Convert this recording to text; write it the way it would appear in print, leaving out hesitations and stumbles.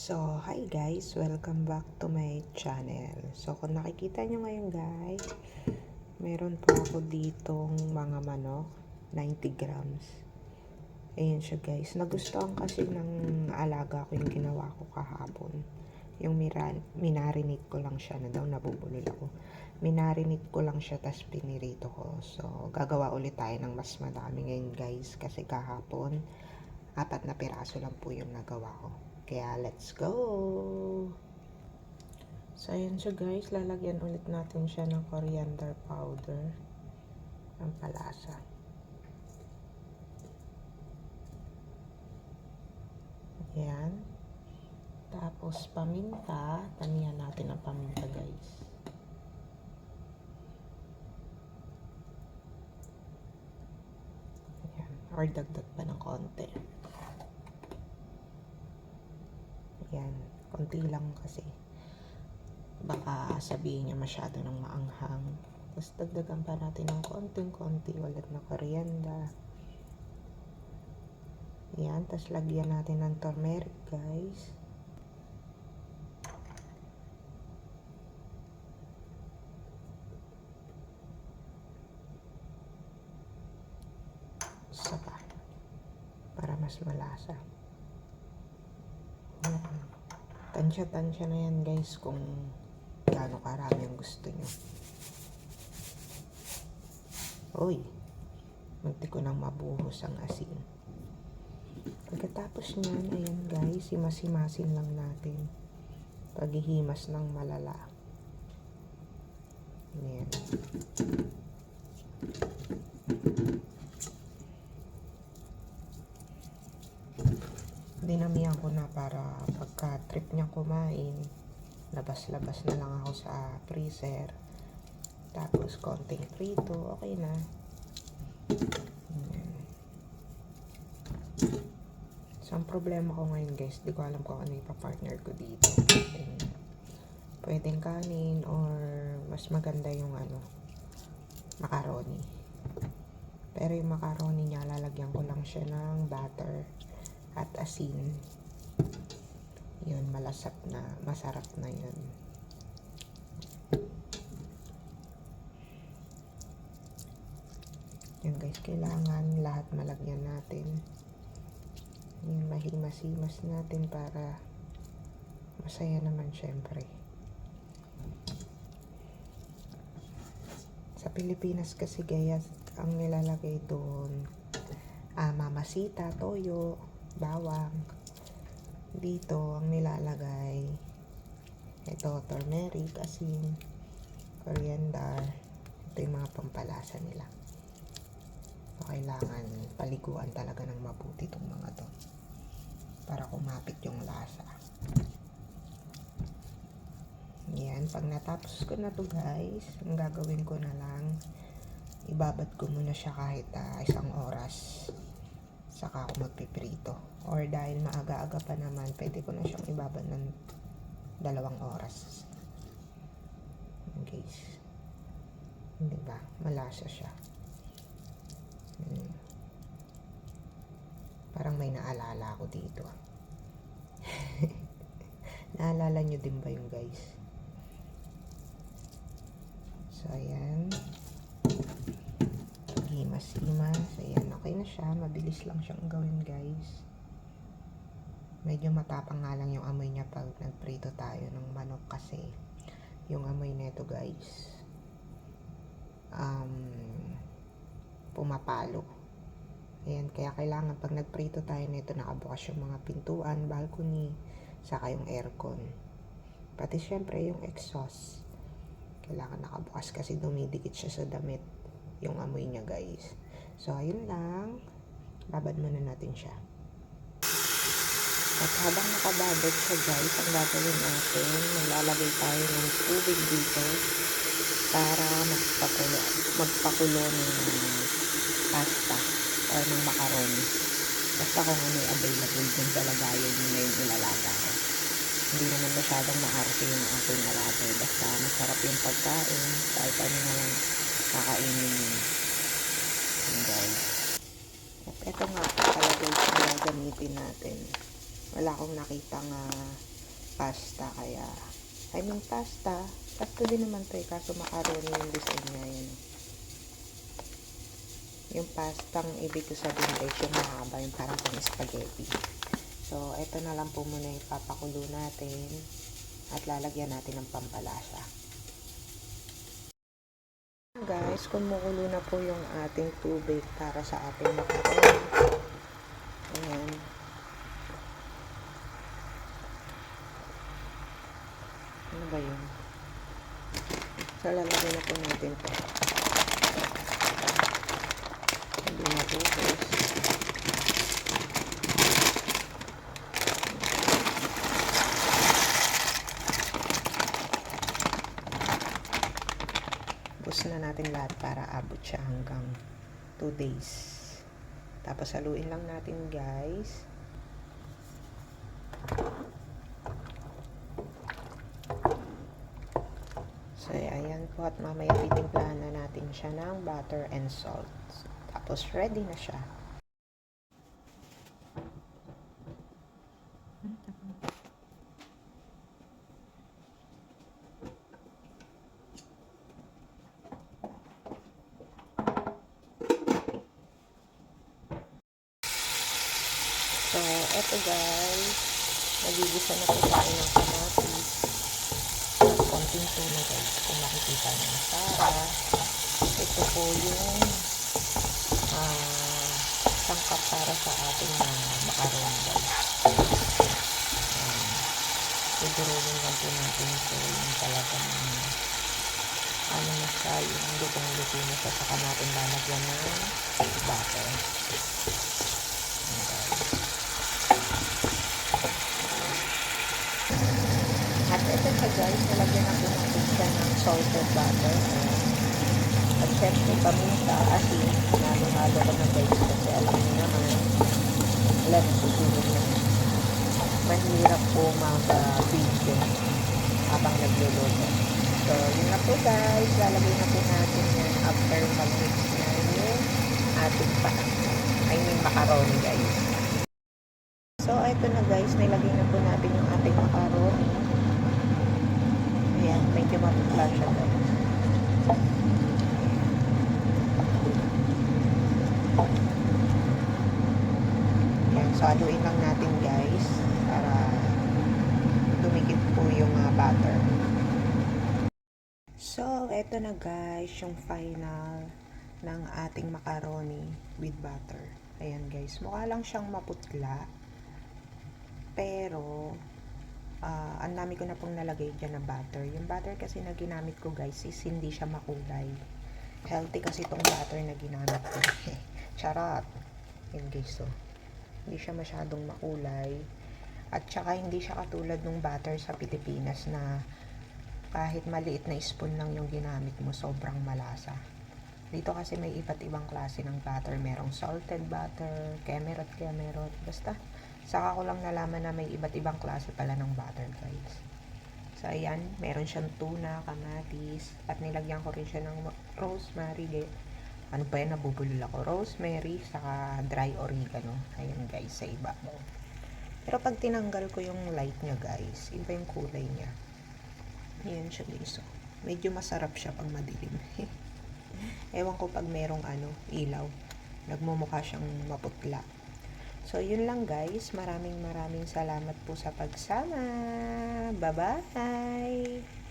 So, hi guys! Welcome back to my channel. So, kung nakikita nyo ngayon guys, meron po ako ditong mga manok, 90 grams. Ayan siya guys. Nagustuhan kasi ng alaga ko yung ginawa ko kahapon. Yung minarinate ko lang siya na daw, nabubulol ako. Minarinate ko lang siya, tas pinirito ko. So, gagawa ulit tayo ng mas madami ngayon guys. Kasi kahapon, 4 na piraso lang po yung nagawa ko. Kaya let's go! So ayan siya guys, lalagyan ulit natin siya ng coriander powder, ang palasa. Ayan. Tapos paminta, tanihan natin ang paminta guys. Ayan. Or dagdag pa ng konti. Ayan, konti lang kasi baka sabihin niya masyado ng maanghang. Tapos dagdagan pa natin ng konting-konti ulit na coriander. Ayan, tapos lagyan natin ng turmeric guys. Isa pa, para mas malasa. Tansya-tansya na yan guys kung gaano karami ang gusto nyo. Uy, munti ko nang mabuhos ang asin. Pagkatapos nyan, ayan guys, himas-himasin lang natin. Paghihimas ng malala. Ayan. Dinamihan ko na para pagka trip niya kumain, labas-labas na lang ako sa freezer. Tapos konting prito, okay na. So ang problema ko ngayon guys, di ko alam kung ano yung pa-partner ko dito. Pwedeng kanin or mas maganda yung macaroni. Pero yung macaroni niya, lalagyan ko lang siya ng butter at asin. Yun, malasap na, masarap na yun. Yan guys, kailangan lahat malagyan natin. Yung mahimas-himas natin para masaya naman syempre. Sa Pilipinas kasi guys, ang nilalagay doon, mamasita, toyo, bawang. Dito ang nilalagay, ito turmeric, asin, coriander. Ito yung mga pampalasa nila. So kailangan paliguan talaga ng mabuti itong mga to para kumapit yung lasa. Yan, pag natapos ko na to guys, ang gagawin ko na lang, ibabad ko muna siya kahit 1 oras. Saka ako magpiprito. Or dahil maaga-aga pa naman, pwede ko na siyang ibabad ng 2 oras. Guys. Diba? Malasa siya. Parang may naalala ako dito. Naalala nyo din ba yung guys? So, ayan. Himas-himas. Ayan, okay na siya. Mabilis lang siyang gawin guys. Medyo matapang nga lang yung amoy niya pag nagprito tayo ng manok kasi yung amoy nito guys, pumapalo. Ayan, kaya kailangan pag nagprito tayo nito, nakabukas yung mga pintuan, balcony, saka yung aircon. Pati syempre yung exhaust. Kailangan nakabukas kasi dumidikit siya sa damit yung amoy niya guys. So ayun lang, babad muna natin siya. At habang nakababad siya guys, ang gagawin natin, maglalagay tayo ng tubig dito para magpakulo ng pasta or ng macaroni. Basta kung ano yung available dun sa lagayan nyo na yung ilalaga ko. Hindi naman masyadong maarte yung aking nalagay. Basta masarap yung pagkain, kahit ano na lang kakainin nyo. Guys. At eto nga pala guys, na gamitin natin. Wala akong nakitang pasta. Kaya, pasta din naman to eh, kaso macaroni yung design niya yun. Yung pastang ibig ko sabihin guys, yung mahaba, yung parang pang spaghetti. So, ito na lang po muna yung papakulo natin at lalagyan natin ng pampalasa. Guys, kumukulo na po yung ating tubig para sa ating macaroni. Ayan. Ano ba yun? So, lalagyan na po natin ito. Hindi matupos. Bus na natin lahat para abot siya hanggang 2 days. Tapos haluin lang natin guys. So ayan po, at mamaya titimplahan na natin siya ng butter and salt. Tapos ready na siya. So, eto guys, nagigisa na po tayo ng kamatis. Konting tulo guys, kung makikita nyo. Para, ito po yung sangkap para sa ating macaroni guys. Idurulin lang po natin ito yung talagang ano na siya, yung lutong-luto na siya, saka natin lalagyan ng butter. At ito siya guys, nalagyan na po natin siya ng salted butter. At syempre paminta, asin, halo-halo ko na guys kasi alam niyo naman, alam susunod na. Mahirap po mag-video habang nagluluto. So, yun na po guys, lalagay na po natin yan after mag-mix na yung ating macaroni guys. So, ito na guys, nilagay na po natin yung ating macaroni. Ayan, medyo maputla siya guys. Ayan, so haluin lang natin guys para dumikit po yung butter. So, eto na guys, yung final ng ating macaroni with butter. Ayan guys, mukha lang siyang maputla. Pero, ang dami ko na pong nalagay dyan na butter. Yung butter kasi na ginamit ko guys is hindi siya makulay. Healthy kasi itong butter na ginamit ko. Charot. Ayan guys, so. Hindi siya masyadong makulay. At saka hindi siya katulad ng butter sa Pilipinas na kahit maliit na spoon lang yung ginamit mo, sobrang malasa. Dito kasi may iba't ibang klase ng butter. Merong salted butter, kemerot. Basta, saka ko lang nalaman na may iba't ibang klase pala ng butter guys. So, ayan, meron siyang tuna, kamatis, at nilagyan ko rin siya ng rosemary. Ano pa yan, nabubulol ako. Rosemary, saka dry oregano. Ayan guys, sa ibabaw. Pero pag tinanggal ko yung light niya guys, iba yung kulay niya. Ayan siya guys. So, medyo masarap siya pag madilim. Ewan ko pag merong ilaw. Nagmumukha siyang maputla. So, yun lang guys. Maraming salamat po sa pagsama. Bye-bye!